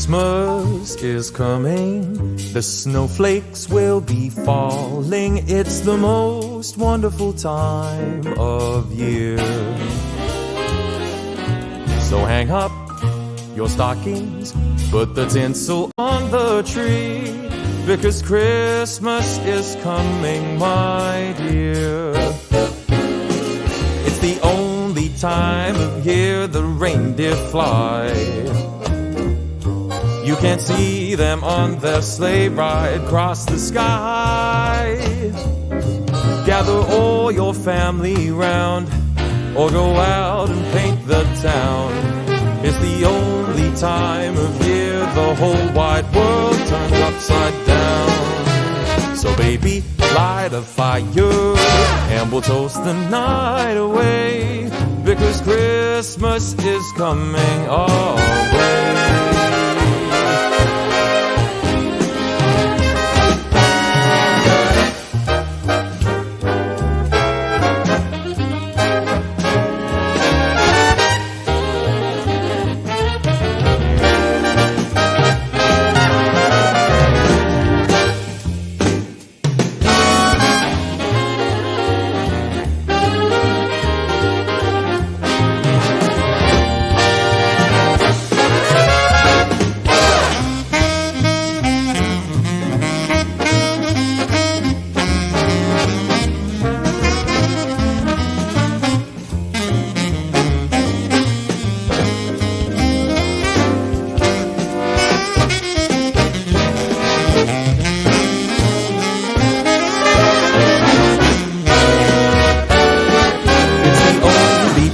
Christmas is coming, the snowflakes will be falling. It's the most wonderful time of year. So hang up your stockings, put the tinsel on the tree, because Christmas is coming, my dear. It's the only time of year the reindeer fly. You can't see them on their sleigh ride across the sky. Gather all your family round, or go out and paint the town. It's the only time of year the whole wide world turns upside down. So baby, light a fire and we'll toast the night away, because Christmas is coming our way.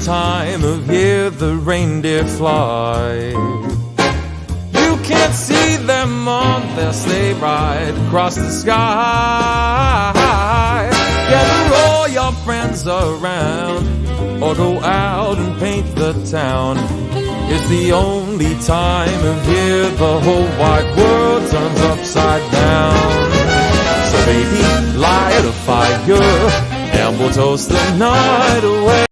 Time of year the reindeer fly. You can't see them on their sleigh ride across the sky. Gather all your friends around, or go out and paint the town. It's the only time of year the whole wide world turns upside down. So baby, light a fire and we'll toast the night away.